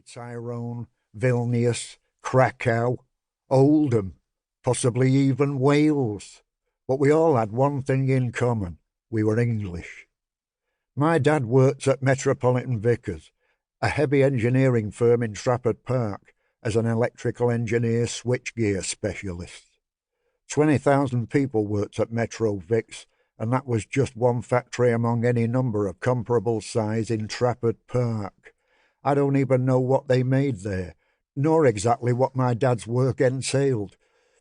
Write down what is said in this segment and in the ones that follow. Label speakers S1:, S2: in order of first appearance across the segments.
S1: Tyrone, Vilnius, Krakow, Oldham, possibly even Wales. But we all had one thing in common. We were English. My dad worked at Metropolitan Vickers, a heavy engineering firm in Trafford Park, as an electrical engineer switchgear specialist. 20,000 people worked at Metro Vics, and that was just one factory among any number of comparable size in Trafford Park. I don't even know what they made there, nor exactly what my dad's work entailed,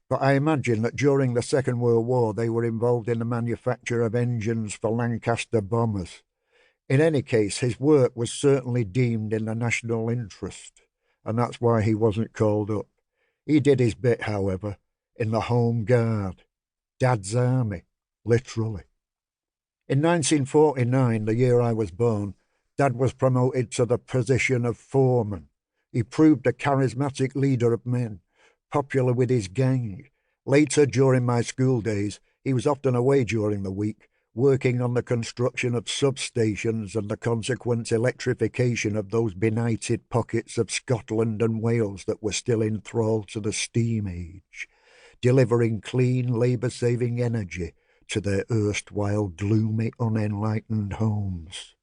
S1: but I imagine that during the Second World War they were involved in the manufacture of engines for Lancaster bombers. In any case, his work was certainly deemed in the national interest, and that's why he wasn't called up. He did his bit, however, in the Home Guard. Dad's army, literally. In 1949, the year I was born, Dad was promoted to the position of foreman. He proved a charismatic leader of men, popular with his gang. Later, during my school days, he was often away during the week, working on the construction of substations and the consequent electrification of those benighted pockets of Scotland and Wales that were still enthralled to the steam age, delivering clean, labour-saving energy to their erstwhile gloomy, unenlightened homes.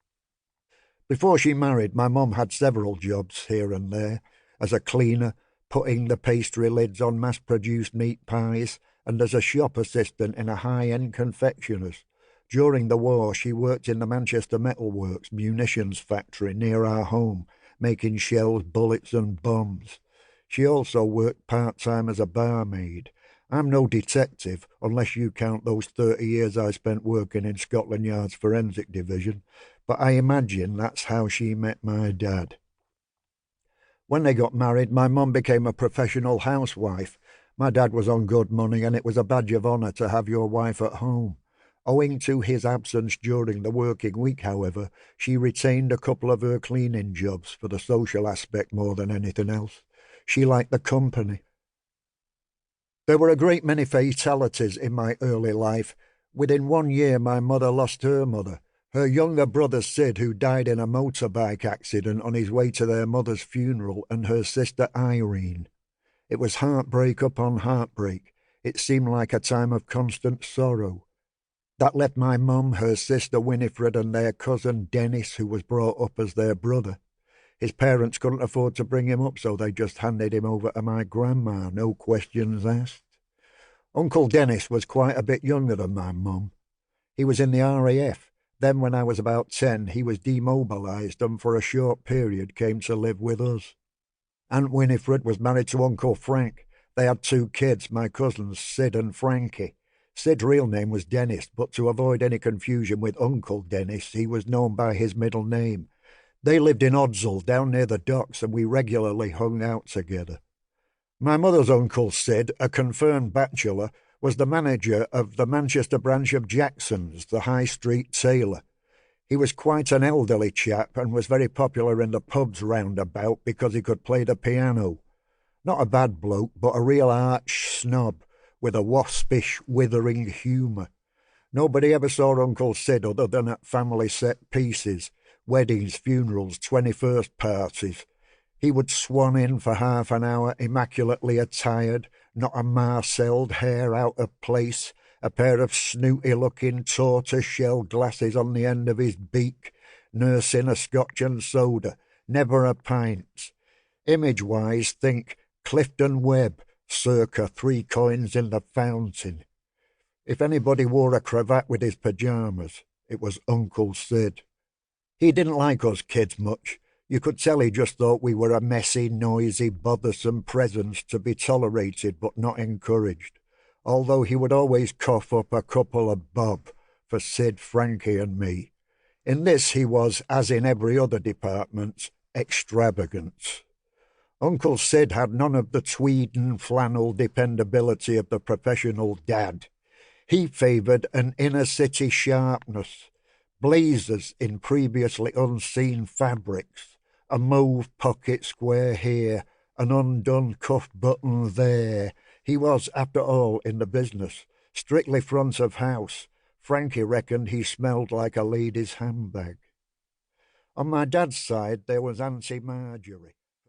S1: Before she married, my mum had several jobs here and there, as a cleaner, putting the pastry lids on mass-produced meat pies, and as a shop assistant in a high-end confectioner's. During the war, she worked in the Manchester Metalworks munitions factory near our home, making shells, bullets and bombs. She also worked part-time as a barmaid. I'm no detective, unless you count those 30 years I spent working in Scotland Yard's forensic division, but I imagine that's how she met my dad. When they got married, my mum became a professional housewife. My dad was on good money, and it was a badge of honour to have your wife at home. Owing to his absence during the working week, however, she retained a couple of her cleaning jobs for the social aspect more than anything else. She liked the company. There were a great many fatalities in my early life. Within 1 year, my mother lost her mother. Her younger brother Sid, who died in a motorbike accident on his way to their mother's funeral, and her sister Irene. It was heartbreak upon heartbreak. It seemed like a time of constant sorrow. That left my mum, her sister Winifred, and their cousin Dennis, who was brought up as their brother. His parents couldn't afford to bring him up, so they just handed him over to my grandma, no questions asked. Uncle Dennis was quite a bit younger than my mum. He was in the RAF. Then when I was about 10, he was demobilised and for a short period came to live with us. Aunt Winifred was married to Uncle Frank. They had 2 kids, my cousins Sid and Frankie. Sid's real name was Dennis, but to avoid any confusion with Uncle Dennis, he was known by his middle name. They lived in Odsall, down near the docks, and we regularly hung out together. My mother's uncle Sid, a confirmed bachelor, was the manager of the Manchester branch of Jackson's, the High Street tailor. He was quite an elderly chap and was very popular in the pubs round about because he could play the piano. Not a bad bloke, but a real arch snob, with a waspish, withering humour. Nobody ever saw Uncle Sid other than at family set pieces, weddings, funerals, 21st parties. He would swan in for half an hour, immaculately attired, not a marcelled hair out of place, a pair of snooty-looking tortoise-shell glasses on the end of his beak, nursing a scotch and soda, never a pint. Image-wise, think Clifton Webb, circa 3 coins in the fountain. If anybody wore a cravat with his pyjamas, it was Uncle Sid. He didn't like us kids much. You could tell he just thought we were a messy, noisy, bothersome presence to be tolerated but not encouraged, although he would always cough up a couple of bob for Sid, Frankie and me. In this he was, as in every other department, extravagant. Uncle Sid had none of the tweed and flannel dependability of the professional dad. He favoured an inner-city sharpness, blazers in previously unseen fabrics, a mauve pocket square here, an undone cuff button there. He was, after all, in the business, strictly front of house. Frankie reckoned he smelled like a lady's handbag. On my dad's side there was Auntie Marjorie.